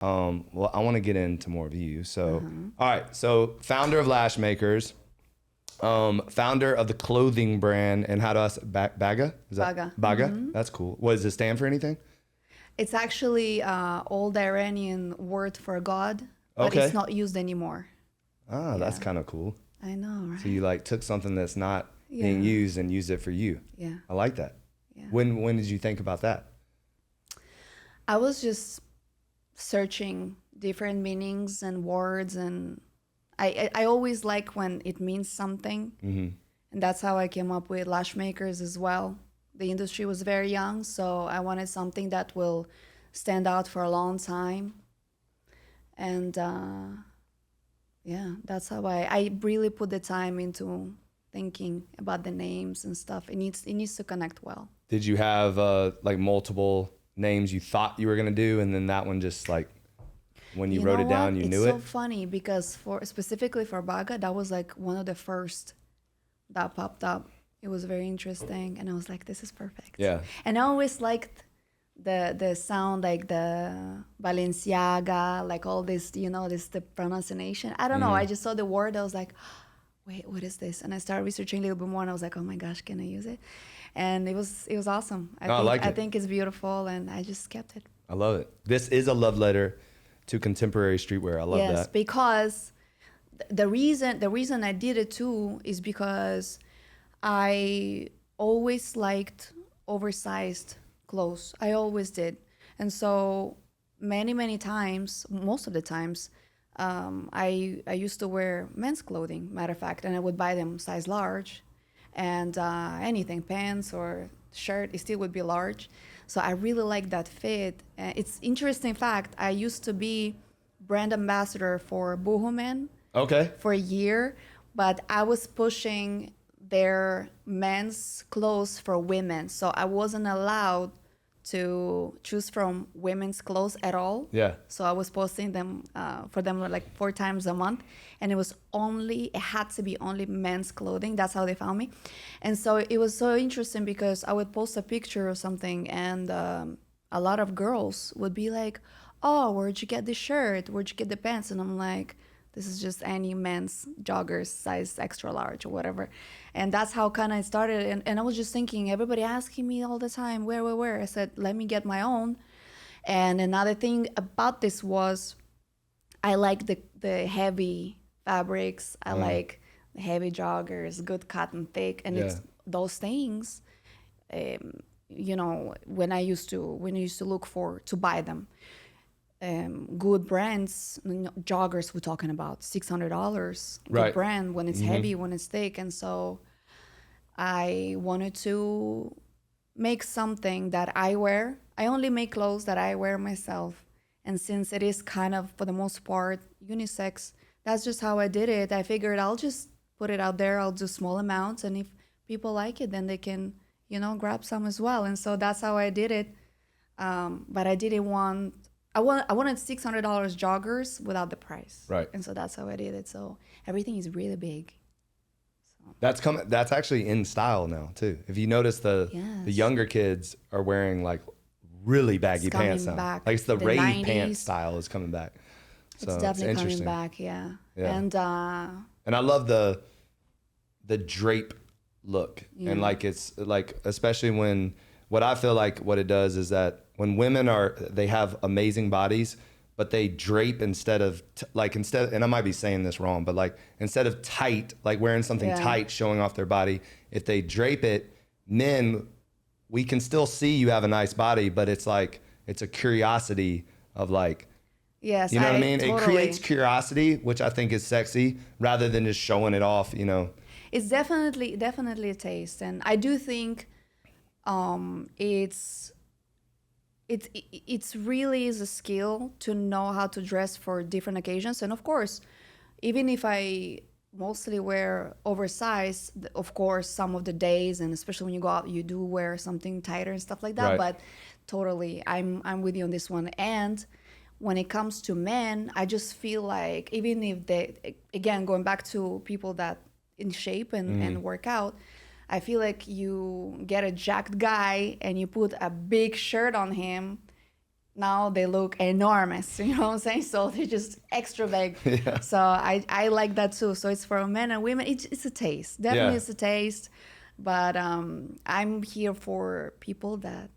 Well, I want to get into more of you. So, all right. So, founder of LashMakers, founder of the clothing brand, and how do I say BAGA? Is that BAGA. BAGA? That's cool. What does it stand for? Anything? It's actually old Iranian word for God, but Okay. it's not used anymore. Ah, that's kind of cool. I know, right? So you like took something that's not being used and used it for you. Yeah. I like that. Yeah. When did you think about that? I was just searching different meanings and words, and I always like when it means something. And that's how I came up with LashMakers as well. The industry was very young, so I wanted something that will stand out for a long time. And yeah, that's how I really put the time into thinking about the names and stuff. It needs to connect well. Did you have like multiple names you thought you were gonna do, and then that one just like when you wrote it down, you knew it? It's so funny because specifically for BAGA, that was like one of the first that popped up. It was very interesting, and I was like, this is perfect. Yeah. And I always liked the sound, like the Balenciaga, like all this, the pronunciation. I don't know. I just saw the word. I was like, wait, what is this? And I started researching a little bit more, and I was like, oh my gosh, can I use it? And it was awesome. I think it's beautiful, and I just kept it. I love it. This is a love letter to contemporary streetwear. I love that. Yes, because the reason I did it too is because I always liked oversized clothes. I always did. And so many times, most of the times, I used to wear men's clothing, matter of fact, and I would buy them size large, and anything, pants or shirt, it still would be large. So I really like that fit. It's interesting fact, I used to be brand ambassador for Boohoo Men for a year, but I was pushing their men's clothes for women. So I wasn't allowed to choose from women's clothes at all. Yeah. So I was posting them for them like 4 times a month, and it had to be only men's clothing. That's how they found me. And so it was so interesting because I would post a picture or something, and a lot of girls would be like, oh, where'd you get this shirt? Where'd you get the pants? And I'm like, this is just any men's joggers, size extra large or whatever. And that's how kind of it started. And I was just thinking, everybody asking me all the time, where? I said, let me get my own. And another thing about this was I like the heavy fabrics. I like the heavy joggers, good cotton, thick. And it's those things, when I used to look to buy them. Good brands, joggers, we're talking about $600. Good brand when it's heavy, when it's thick. And so I wanted to make something that I wear. I only make clothes that I wear myself. And since it is kind of, for the most part, unisex, that's just how I did it. I figured I'll just put it out there. I'll do small amounts. And if people like it, then they can, grab some as well. And so that's how I did it. But I didn't want... I wanted $600 joggers without the price. Right. And so that's how I did it. So everything is really big. So. That's actually in style now too. If you notice the younger kids are wearing like really baggy pants now. Back. Like it's the rave 90s. pant style is coming back. So it's definitely coming back, yeah. And I love the drape look. Yeah. And like it's like, especially when, what I feel like what it does is that when women they have amazing bodies, but they drape instead of, and I might be saying this wrong, but like instead of tight, like wearing something tight showing off their body, if they drape it, men, we can still see you have a nice body, but it's like, it's a curiosity of like, yes, you know what I mean? Totally. It creates curiosity, which I think is sexy rather than just showing it off, It's definitely a taste. And I do think it's really is a skill to know how to dress for different occasions. And of course, even if I mostly wear oversized, of course, some of the days, and especially when you go out, you do wear something tighter and stuff like that. Right. But totally, I'm with you on this one. And when it comes to men, I just feel like even if they, again, going back to people that in shape and work out, I feel like you get a jacked guy and you put a big shirt on him, now they look enormous, you know what I'm saying? So they're just extra big. Yeah. So I like that too. So it's for men and women. It's a taste. Definitely Yeah. it's a taste. But I'm here for people that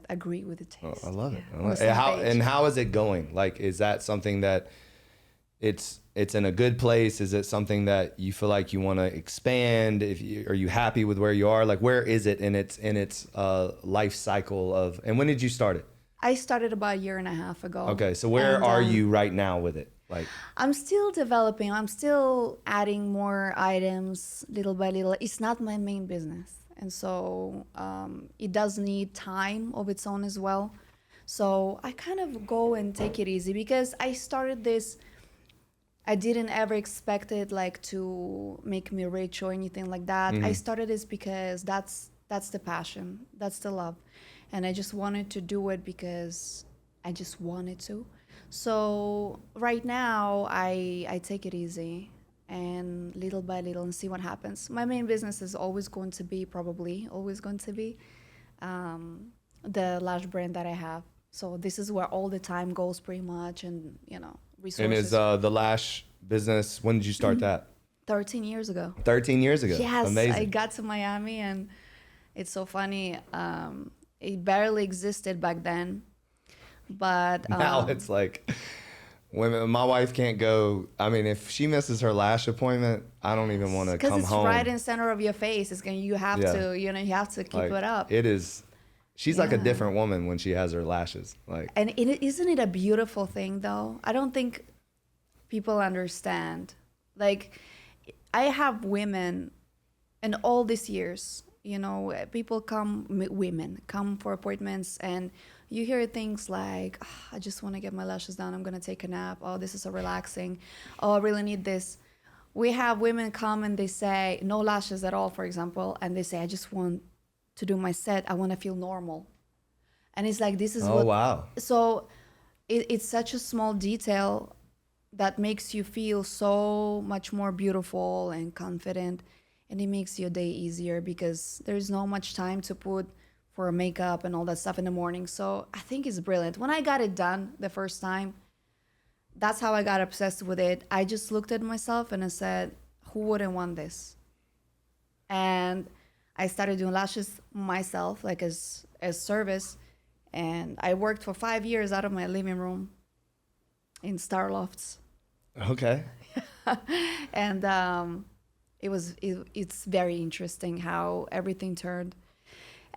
agree with the taste. I love it. Yeah, I on love the it. same How, page. and how is it going? Like, is that something that it's in a good place? Is it something that you feel like you want to expand? Are you happy with where you are? Like, where is it in its life cycle of? And when did you start it? I started about a year and a half ago. Okay, so where And, are you right now with it? Like, I'm still developing. I'm still adding more items little by little. It's not my main business. And so it does need time of its own as well. So I kind of go and take it easy because I started this. I didn't ever expect it like to make me rich or anything like that. I started this because that's the passion. That's the love. And I just wanted to do it because I just wanted to. So right now I take it easy and little by little and see what happens. My main business is always going to be the Lash brand that I have. So this is where all the time goes pretty much, and resources. and is the Lash business? When did you start that? 13 years ago. 13 years ago. Yes, Amazing. I got to Miami, and it's so funny. It barely existed back then, but Now it's like women. My wife can't go. I mean, if she misses her lash appointment, I don't even want to come because it's home. right in center of your face. It's gonna. You have Yeah. to. You have to keep Like, it up. It is. She's like a Yeah. different woman when she has her lashes. Like, And isn't it a beautiful thing, though? I don't think people understand. Like, I have women, and all these years, people women come for appointments, and you hear things like, "Ah, I just want to get my lashes done. I'm going to take a nap. Oh, this is so relaxing. Oh, I really need this." We have women come and they say, no lashes at all, for example, and they say, I just want to do my set. I want to feel normal. And it's like, this is oh what. wow. So it's such a small detail that makes you feel so much more beautiful and confident, and it makes your day easier because there's no much time to put for makeup and all that stuff in the morning. So I think it's brilliant. When I got it done the first time, that's how I got obsessed with it. I just looked at myself and I said, who wouldn't want this? And I started doing lashes myself, like as service. And I worked for 5 years out of my living room in Star Lofts. Okay. And it's very interesting how everything turned.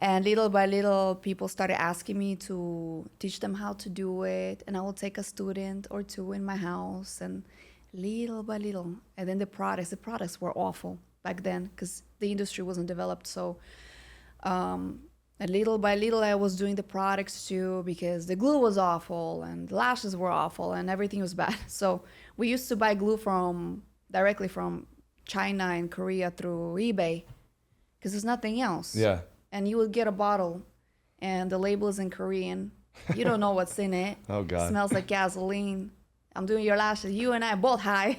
And little by little, people started asking me to teach them how to do it. And I will take a student or two in my house, and little by little. And then the products were awful back then because the industry wasn't developed. So and little by little, I was doing the products too because the glue was awful and the lashes were awful and everything was bad. So we used to buy glue directly from China and Korea through eBay because there's nothing else. Yeah. And you would get a bottle and the label is in Korean. You don't know what's in it. Oh God. Smells like gasoline. I'm doing your lashes. You and I both high.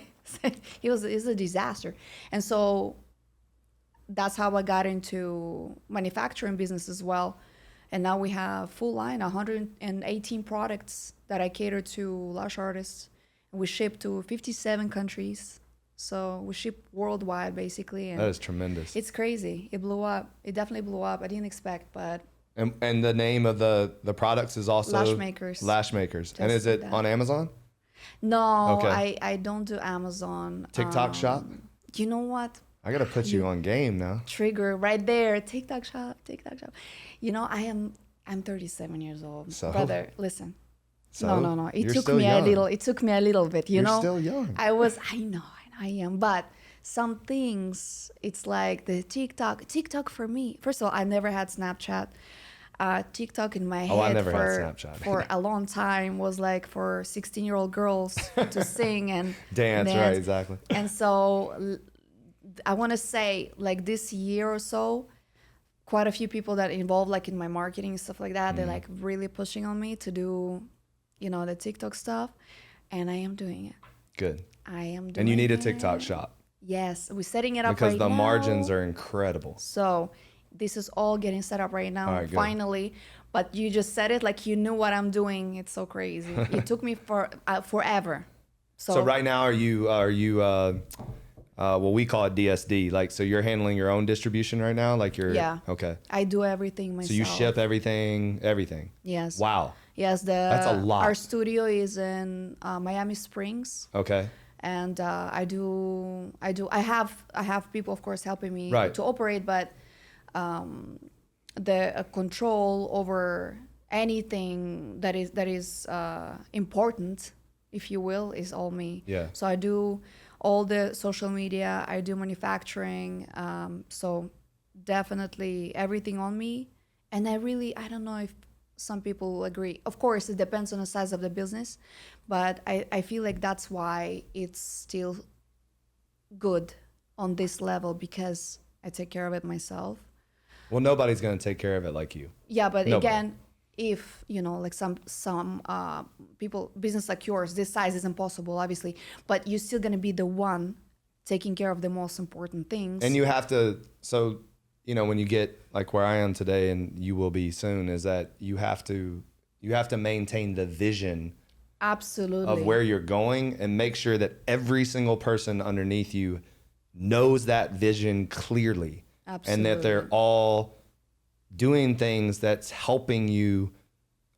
It's a disaster. And so that's how I got into manufacturing business as well. And now we have full line, 118 products that I cater to lash artists. And we ship to 57 countries. So we ship worldwide, basically. And That is tremendous. it's crazy. It blew up. It definitely blew up. I didn't expect, but And the name of the products is also LashMakers. LashMakers. And Just is it like that. on Amazon? no, Okay. I don't do Amazon. TikTok shop? You know what? I gotta put you on game now. Trigger right there. TikTok shop. I'm 37 years old. So? Brother, listen. So, No. It you're took still me young. It took me a little bit, you You're know. still young. I know, I am. But some things, it's like the TikTok for me. First of all, I never had Snapchat. TikTok in my head I never had Snapchat. for a long time was like for 16-year-old girls to sing and Dance, right, exactly. And so I want to say like this year or so, quite a few people that involved like in my marketing and stuff like that, they're like really pushing on me to do, the TikTok stuff. And I am doing it. Good. I am doing it. And you need a TikTok shop. Yes, we're setting it up Because right the now. margins are incredible. So this is all getting set up right now, All right, good. finally. but you just said it like you knew what I'm doing. It's so crazy. It took me forever. So right now, are you well, we call it DSD. Like, so you're handling your own distribution right now? Like you're, Yeah. okay. I do everything myself. So you ship everything? Yes. Wow. Yes. That's a lot. Our studio is in Miami Springs. Okay. And I have people, of course, helping me Right. to operate, but the control over anything that is important, if you will, is all me. Yeah. So I do all the social media, I do manufacturing, so definitely everything on me. And I don't know if some people will agree. Of course, it depends on the size of the business, but I feel like that's why it's still good on this level, because I take care of it myself. Well, nobody's going to take care of it like you. Yeah, but Nobody. again, if like some people, business like yours, this size is impossible, obviously, but you're still gonna be the one taking care of the most important things. And you have to, so, when you get like where I am today, and you will be soon, is that you have to maintain the vision Absolutely. of where you're going, and make sure that every single person underneath you knows that vision clearly. Absolutely. And that they're all doing things that's helping you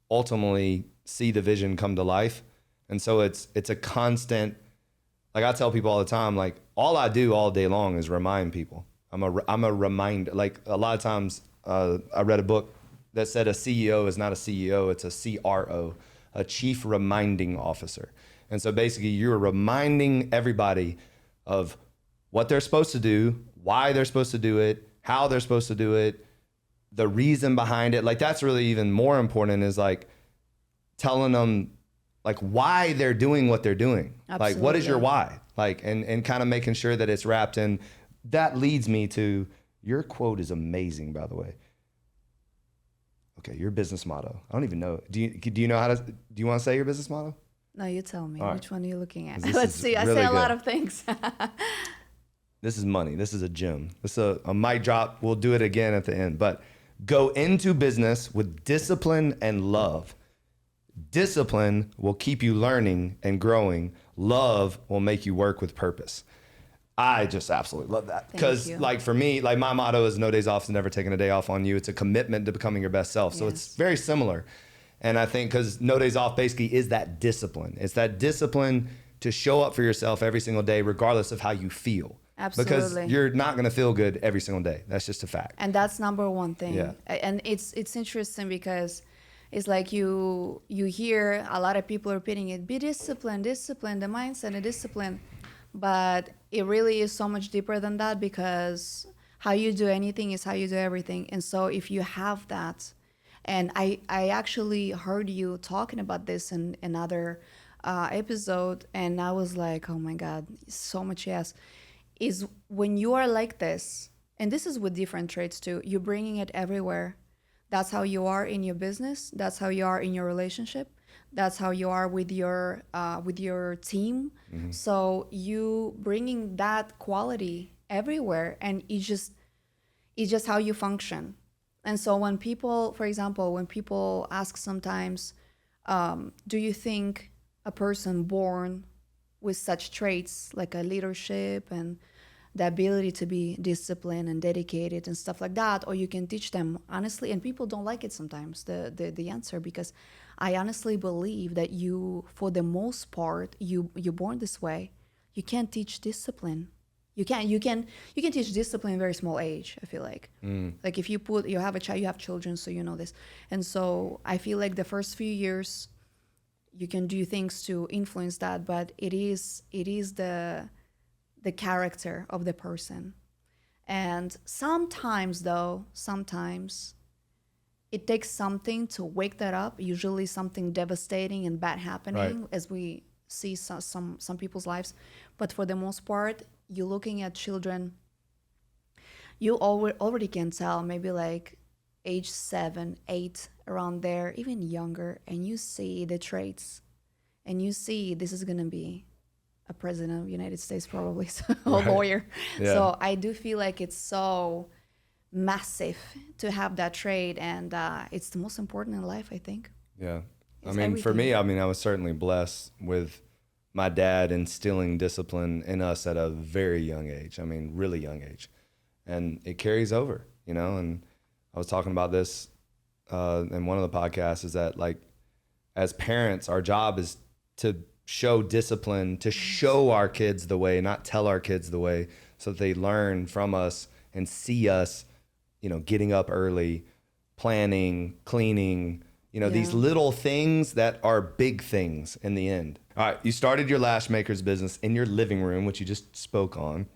ultimately see the vision come to life. And so it's a constant, like I tell people all the time, like all I do all day long is remind people. I'm a reminder. Like a lot of times I read a book that said a CEO is not a CEO, it's a CRO, a chief reminding officer. And so basically you're reminding everybody of what they're supposed to do, why they're supposed to do it, how they're supposed to do it, the reason behind it. Like that's really even more important, is like telling them like why they're doing what they're doing. Absolutely. Like what is your why? Like, and kind of making sure that it's wrapped in. That leads me to, your quote is amazing, by the way. Okay, your business motto. I don't even know. Do you know how to, do you want to say your business motto? No, you tell me. All Which one are you looking at? This Let's is see. I really say a good. lot of things. This is money. This is a gem. This is a mic drop. We'll do it again at the end. But go into business with discipline and love. Discipline will keep you learning and growing. Love will make you work with purpose. I just absolutely love that. Because like for me, like my motto is no days off is never taking a day off on you. It's a commitment to becoming your best self. So it's very similar. And I think because no days off basically is that discipline. It's that discipline to show up for yourself every single day, regardless of how you feel. Absolutely. Because you're not going to feel good every single day. That's just a fact. And that's number one thing. Yeah. And it's interesting because it's like you hear a lot of people repeating it, be disciplined, the mindset and discipline. But it really is so much deeper than that, because how you do anything is how you do everything. And so if you have that, and I actually heard you talking about this in another episode, and I was like, oh my God, so much yes. Is when you are like this, and this is with different traits too, you're bringing it everywhere. That's how you are in your business. That's how you are in your relationship. That's how you are with your team. Mm-hmm. So you bringing that quality everywhere, and it's just how you function. And so when people, for example, when people ask sometimes, do you think a person born with such traits like a leadership and the ability to be disciplined and dedicated and stuff like that, or you can teach them honestly? And people don't like it sometimes, the answer, because I honestly believe that you, for the most part, you're born this way. You can't teach discipline. You can teach discipline in a very small age, I feel like. Like if you have a child, you have children, so you know this. And so I feel like the first few years you can do things to influence that, but it is the character of the person. And sometimes it takes something to wake that up, usually something devastating and bad happening, right, as we see some people's lives. But for the most part, you're looking at children, you already can tell, maybe like age 7, 8, around there, even younger, and you see the traits, and you see this is going to be a president of the United States, probably, so a lawyer. Yeah. So I do feel like it's so massive to have that trait, and it's the most important in life, I think. Yeah. I It's mean, for everything. me, I mean, I was certainly blessed with my dad instilling discipline in us at a very young age. I mean, really young age. And it carries over, you know, and I was talking about this in one of the podcasts, is that like as parents, our job is to show discipline, to show our kids the way, not tell our kids the way, so that they learn from us and see us, you know, getting up early, planning, cleaning, you know, these Yeah. little things that are big things in the end. All right, you started your LashMakers business in your living room, which you just spoke on.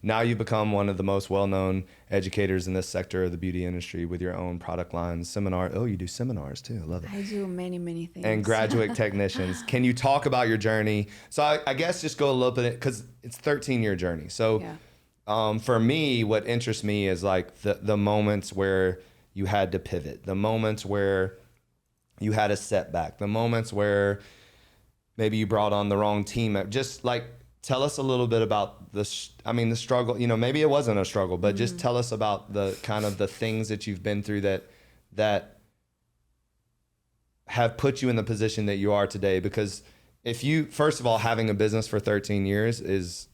Now you've become one of the most well-known educators in this sector of the beauty industry with your own product lines, seminar. Oh, you do seminars too. I love it. I do many, many things. And graduate technicians. Can you talk about your journey? So I guess just go a little bit, because it's a 13-year journey. So Yeah. for me, what interests me is like the moments where you had to pivot, the moments where you had a setback, the moments where maybe you brought on the wrong team. Just like, tell us a little bit about the struggle, you know, maybe it wasn't a struggle, but just tell us about the kind of the things that you've been through that have put you in the position that you are today. Because if you, first of all, having a business for 13 years is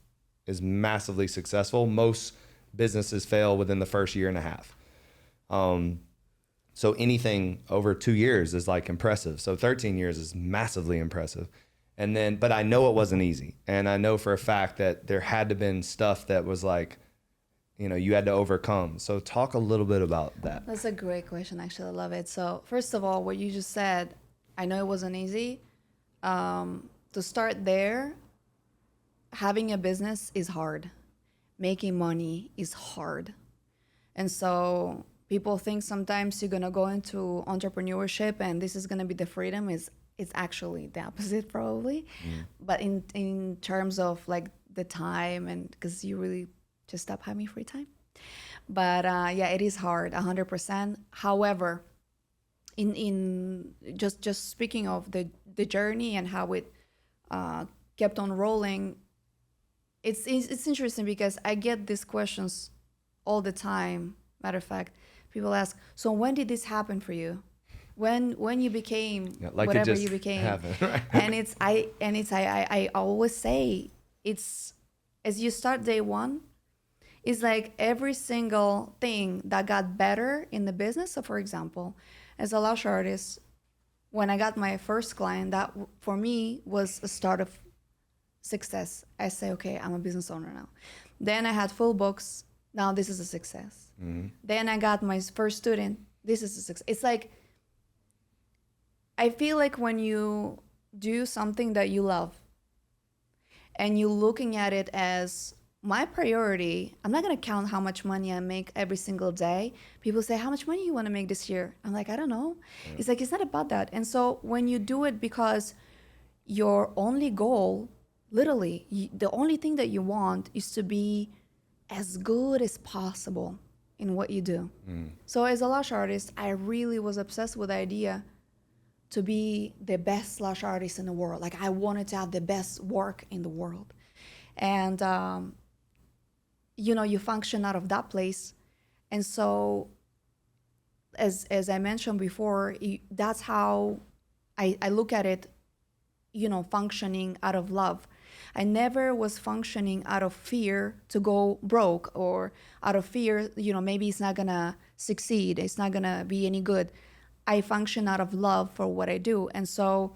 massively successful. Most businesses fail within the first year and a half. So anything over 2 years is like impressive. So 13 years is massively impressive. And then, but I know it wasn't easy. And I know for a fact that there had to been stuff that was like, you know, you had to overcome. So talk a little bit about that. That's a great question. Actually, I love it. So first of all, what you just said, I know it wasn't easy. To start there, having a business is hard. Making money is hard. And so people think sometimes you're going to go into entrepreneurship and this is going to be the freedom. It's actually the opposite probably. But in terms of like the time, and because you really just stop having free time. But yeah, it is hard, 100%. However, in just speaking of the journey and how it kept on rolling, it's interesting because I get these questions all the time. Matter of fact, people ask, so when did this happen for you? When you became like whatever it just you became, happened, right? and I always say it's as you start day one, it's like every single thing that got better in the business. So for example, as a lash artist, when I got my first client, that for me was a start of success. I say, okay, I'm a business owner now. Then I had full books. Now this is a success. Then I got my first student. This is a success. It's like, I feel like when you do something that you love and you're looking at it as my priority, I'm not going to count how much money I make every single day. People say, how much money you want to make this year? I'm like, I don't know. It's like, it's not about that. And so when you do it because your only goal, literally, the only thing that you want is to be as good as possible in what you do. So as a lash artist, I really was obsessed with the idea to be the best lash artist in the world. Like I wanted to have the best work in the world. And, you know, you function out of that place. And so as I mentioned before, that's how I look at it, you know, functioning out of love. I never was functioning out of fear to go broke or out of fear, you know, maybe it's not gonna succeed, it's not gonna be any good. I function out of love for what I do. And so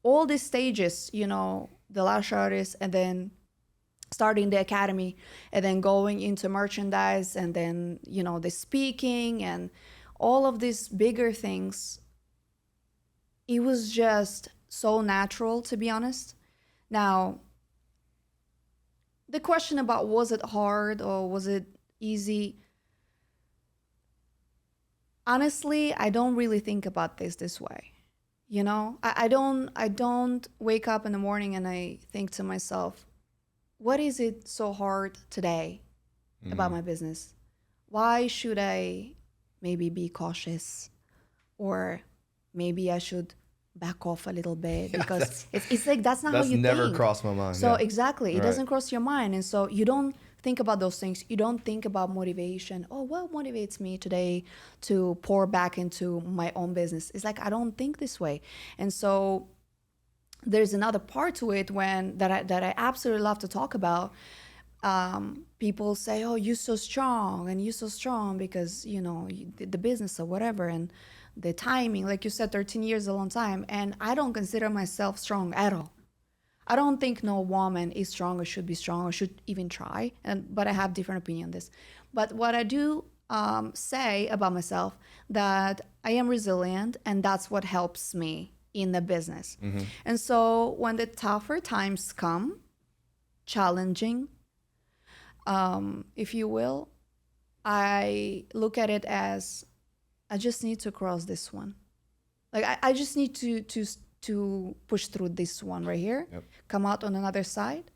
all these stages, you know, the lash artist and then starting the academy and then going into merchandise and then, you know, the speaking and all of these bigger things, it was just so natural, to be honest. Now, the question about was it hard or was it easy? Honestly, I don't really think about this way. You know, I don't wake up in the morning and I think to myself, what is it so hard today about my business? Why should I maybe be cautious, or maybe I should back off a little bit? Because it's like that's not how you think. That's never crossed my mind. So yeah. exactly, it Right. doesn't cross your mind, and so you don't think about those things. You don't think about motivation. Oh, what motivates me today to pour back into my own business? It's like, I don't think this way. And so there's another part to it that I absolutely love to talk about. People say, oh, you're so strong, and you're so strong because, you know, the business or whatever, and the timing, like you said, 13 years is a long time. And I don't consider myself strong at all. I don't think no woman is strong or should be strong or should even try. But I have different opinion on this. But what I do say about myself, that I am resilient, and that's what helps me in the business. Mm-hmm. And so when the tougher times come, challenging, if you will, I look at it as, I just need to cross this one. Like I just need to push through this one right here, yep. Come out on another side,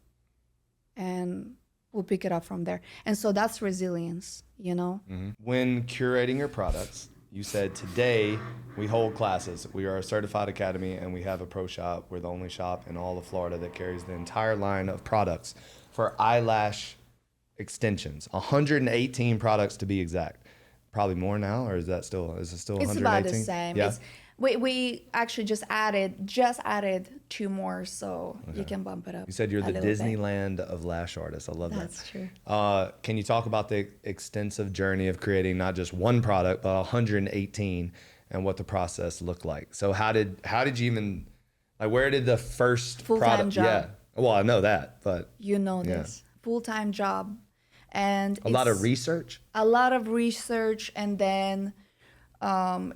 and we'll pick it up from there. And so that's resilience, you know? Mm-hmm. When curating your products, you said today we hold classes. We are a certified academy, and we have a pro shop. We're the only shop in all of Florida that carries the entire line of products for eyelash extensions. 118 products to be exact. Probably more now, or is it still 118? It's about the same. Yeah. We actually just added 2 more, so okay. You can bump it up. You said you're the Disneyland of lash artists. I love that. That's true. Can you talk about the extensive journey of creating not just one product, but 118, and what the process looked like? So how did you even, like, where did the first full-time product? Job. Yeah. Well, I know that, but you know this. Full-time job. And a lot of research. And then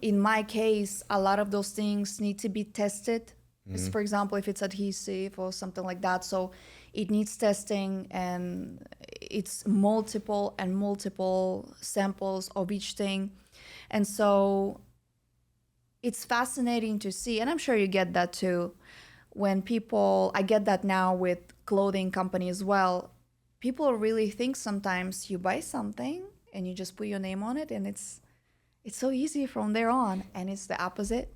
in my case, a lot of those things need to be tested. Mm-hmm. For example, if it's adhesive or something like that, so it needs testing, and it's multiple samples of each thing. And so it's fascinating to see, and I'm sure you get that too, when I get that now with clothing company as well. People really think sometimes you buy something and you just put your name on it, and it's so easy from there on, and it's the opposite.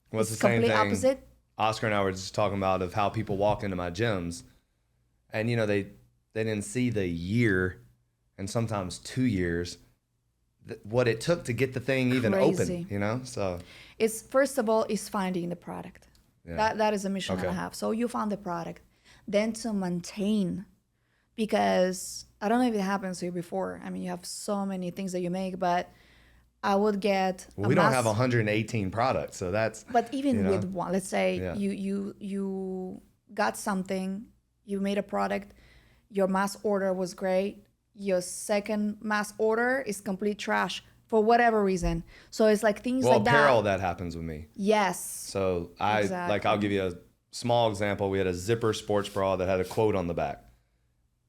Well, it's the same thing. Opposite. Oscar and I were just talking about of how people walk into my gyms, and you know they didn't see the year, and sometimes 2 years, what it took to get the thing even open. You know, so it's, first of all, is finding the product. Yeah. That is a mission that I have. So you found the product, then to maintain. Because I don't know if it happens to you before. I mean, you have so many things that you make, but I would get. Well, we don't have 118 products, so that's. But even with one, let's say you got something, you made a product, your mass order was great. Your second mass order is complete trash for whatever reason. So it's like things like that. Well, apparel, that happens with me. Yes. So I'll give you a small example. We had a zipper sports bra that had a quote on the back.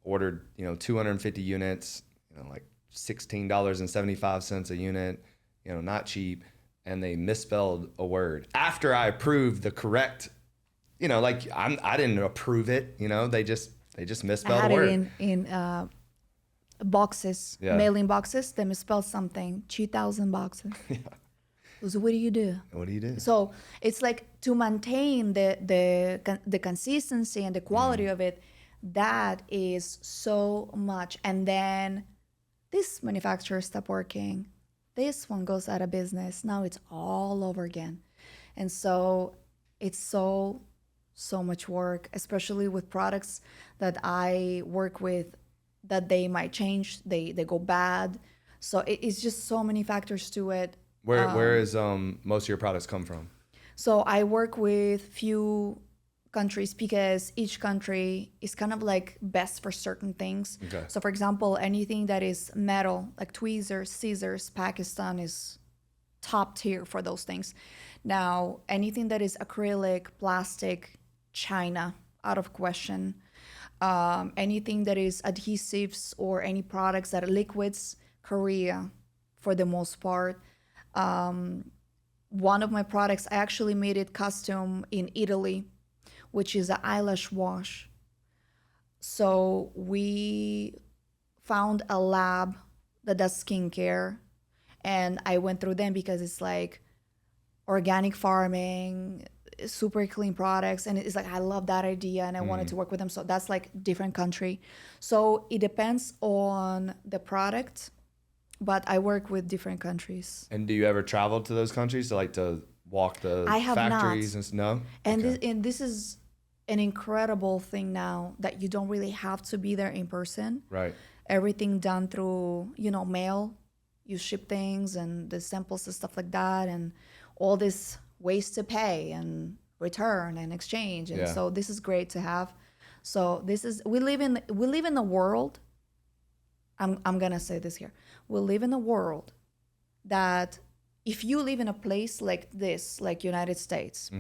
Ordered, 250 units, like $16.75 a unit, not cheap. And they misspelled a word after I approved the correct, I didn't approve it. They just misspelled a word. I had it in boxes, mailing boxes. They misspelled something, 2,000 boxes. Yeah. So what do you do? So it's like, to maintain the consistency and the quality of it. That is so much. And then this manufacturer stopped working. This one goes out of business. Now it's all over again. And so it's so much work, especially with products that I work with, that they might change, they go bad. So it's just so many factors to it. Where is most of your products come from? So I work with few countries, because each country is kind of like best for certain things. Okay. So for example, anything that is metal, like tweezers, scissors, Pakistan is top tier for those things. Now, anything that is acrylic, plastic, China, out of question. Anything that is adhesives or any products that are liquids, Korea, for the most part. One of my products, I actually made it custom in Italy, which is an eyelash wash. So we found a lab that does skincare, and I went through them because it's like organic farming. super clean products, and it's like I love that idea and I wanted to work with them. So that's like different country. So it depends on the product, but I work with different countries. And do you ever travel to those countries to walk the I have factories not. No? And Okay. this is an incredible thing now that you don't really have to be there in person. Right. Everything done through, mail. You ship things and the samples and stuff like that, and all this ways to pay and return and exchange. And Yeah. so this is great to have. So we live in a world. I'm gonna say this here. We live in a world that if you live in a place like this, like United States,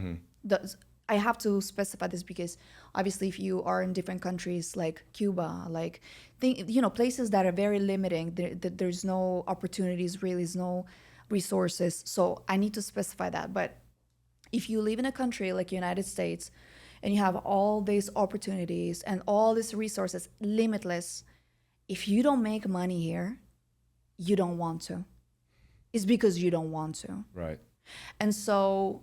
I have to specify this because obviously if you are in different countries like Cuba, like places that are very limiting, there's no opportunities, really, there's no resources. So I need to specify that. But if you live in a country like United States and you have all these opportunities and all these resources, limitless, if you don't make money here, you don't want to. It's because you don't want to. Right. And so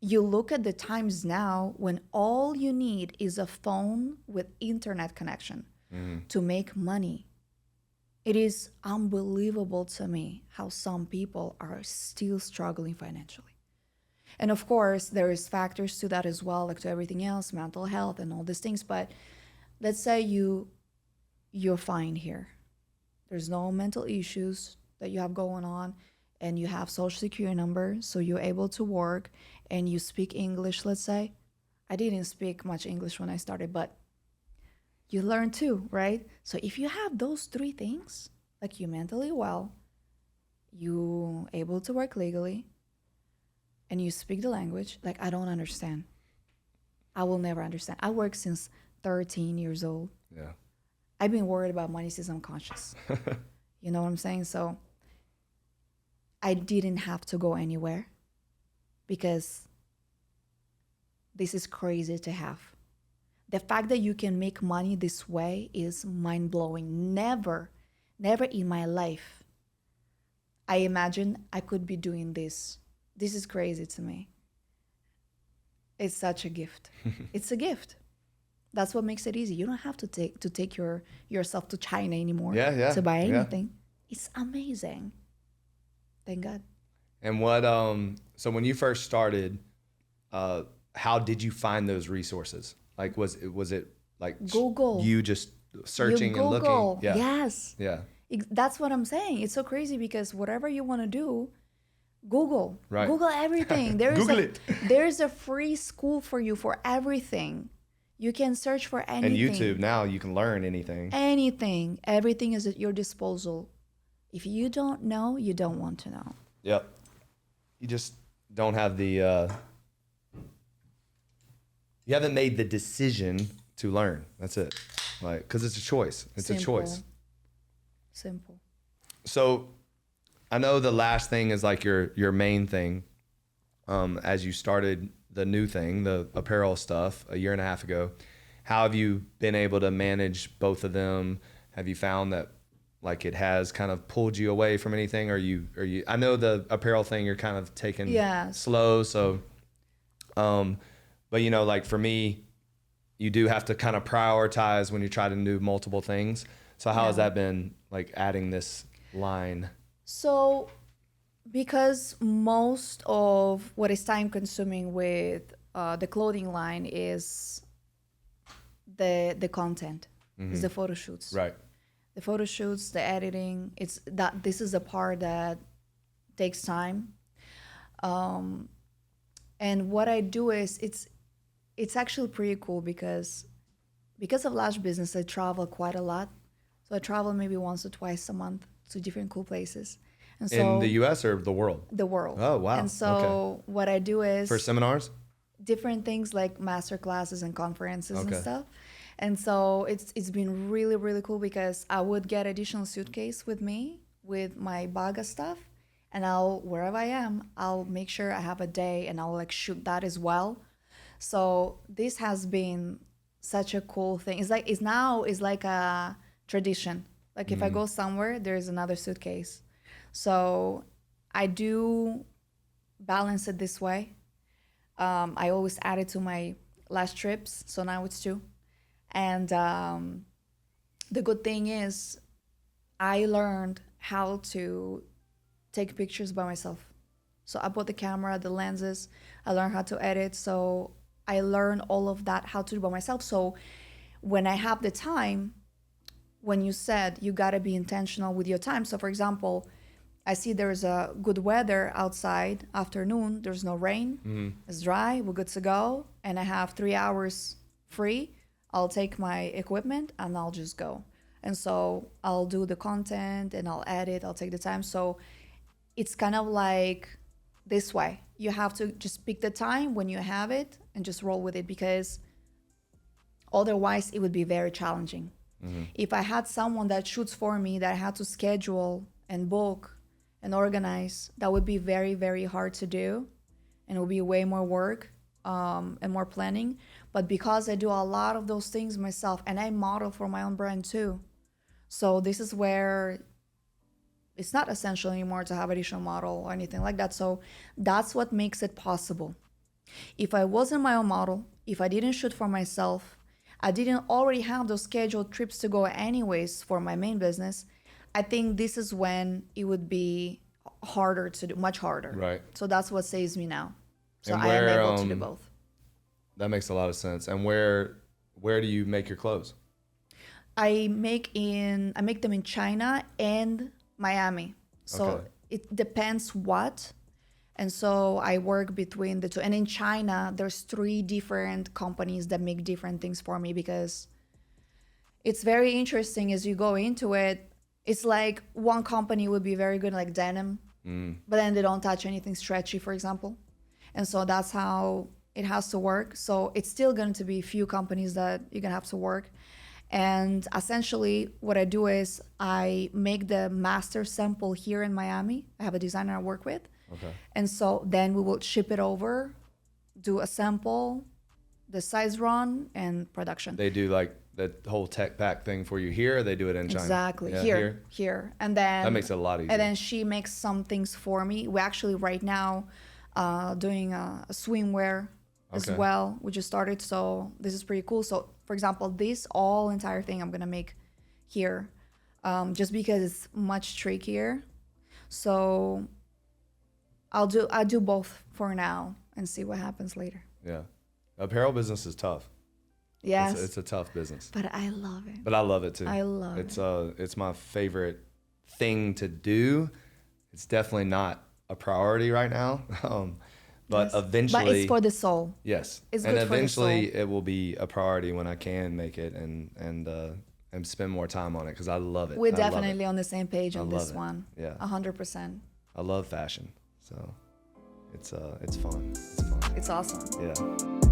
you look at the times now when all you need is a phone with internet connection to make money. It is unbelievable to me how some people are still struggling financially. And of course, there is factors to that as well, like to everything else, mental health and all these things. But let's say you're fine here. There's no mental issues that you have going on, and you have social security number, so you're able to work, and you speak English, let's say. I didn't speak much English when I started, but you learn too, right? So if you have those three things, like you're mentally well, you able to work legally, and you speak the language, like I don't understand. I will never understand. I work since 13 years old. Yeah. I've been worried about money since I'm conscious. You know what I'm saying? So I didn't have to go anywhere because this is crazy to have. The fact that you can make money this way is mind-blowing. Never in my life I imagine I could be doing this. This is crazy to me. It's such a gift. It's a gift. That's what makes it easy. You don't have to take yourself to China anymore to buy anything. It's amazing. Thank God. And so when you first started, how did you find those resources? Like, was it like Google? You just searching and looking? Yeah. Yes. Yeah. That's what I'm saying. It's so crazy because whatever you want to do, Google. Right. Google everything. There's a free school for you for everything. You can search for anything. And YouTube now, you can learn anything. Anything. Everything is at your disposal. If you don't know, you don't want to know. Yep. You just don't have the... you haven't made the decision to learn. That's it. Like, because it's a choice. It's Simple. a choice. Simple. So I know the last thing is like your main thing. As you started the new thing, the apparel stuff, a year and a half ago, how have you been able to manage both of them? Have you found that like it has kind of pulled you away from anything? Are you? I know the apparel thing you're kind of taking slow. So, but like for me, you do have to kind of prioritize when you try to do multiple things. So how has that been, like adding this line? So because most of what is time consuming with the clothing line is the content, is the photo shoots. Right. The photo shoots, the editing, this is a part that takes time. And what I do is it's actually pretty cool because of Lash business, I travel quite a lot. So I travel maybe once or twice a month to different cool places. And so, in the U.S. or the world? The world. Oh, wow. And so what I do is... For seminars? Different things like master classes and conferences and stuff. And so it's been really, really cool because I would get additional suitcase with me with my BAGA stuff. And wherever I am, I'll make sure I have a day and I'll like shoot that as well. So this has been such a cool thing. It's like a tradition. Like if I go somewhere, there's another suitcase. So I do balance it this way. I always add it to my last trips, so now it's 2. And the good thing is I learned how to take pictures by myself. So I bought the camera, the lenses, I learned how to edit. So I learned all of that, how to do by myself. So when I have the time, when you said you got to be intentional with your time. So for example, I see there's a good weather outside, afternoon, there's no rain, it's dry, we're good to go, and I have 3 hours free. I'll take my equipment and I'll just go. And so I'll do the content and I'll edit, I'll take the time. So it's kind of like this way. You have to just pick the time when you have it and just roll with it, because otherwise it would be very challenging. If I had someone that shoots for me, that I had to schedule and book and organize, that would be very, very hard to do, and it would be way more work and more planning. But because I do a lot of those things myself, and I model for my own brand too, so this is where it's not essential anymore to have additional model or anything like that. So that's what makes it possible. If I wasn't my own model, if I didn't shoot for myself, I didn't already have those scheduled trips to go anyways for my main business, I think this is when it would be harder to do, much harder. Right. So that's what saves me now. So And I am able to do both. That makes a lot of sense. And where do you make your clothes? I make them in China and Miami. So Okay. it depends what. And so I work between the two. And in China, there's 3 different companies that make different things for me, because it's very interesting as you go into it. It's like one company would be very good like denim, but then they don't touch anything stretchy, for example. And so that's how it has to work. So it's still going to be a few companies that you're going to have to work. And essentially what I do is I make the master sample here in Miami. I have a designer I work with. Okay. And so then we will ship it over, do a sample, the size run, and production. They do like the whole tech pack thing for you here, or they do it in China? Exactly. Yeah, Here. And then that makes it a lot easier. And then she makes some things for me. We actually right now doing a swimwear as Okay. well. We just started, so this is pretty cool. So for example, this entire thing I'm gonna make here, just because it's much trickier. So I'll do both for now and see what happens later. Yeah. Apparel business is tough. Yes. It's a tough business. But I love it. But I love it too. I love it. It's my favorite thing to do. It's definitely not a priority right now. But Yes. eventually. But it's for the soul. Yes. It's and good for the eventually soul. it will be a priority when I can make it and spend more time on it, because I love it. We're I love it. definitely on the same page on love this it. one. Yeah. 100%. I love fashion. So it's fun. It's fun. It's awesome. Yeah.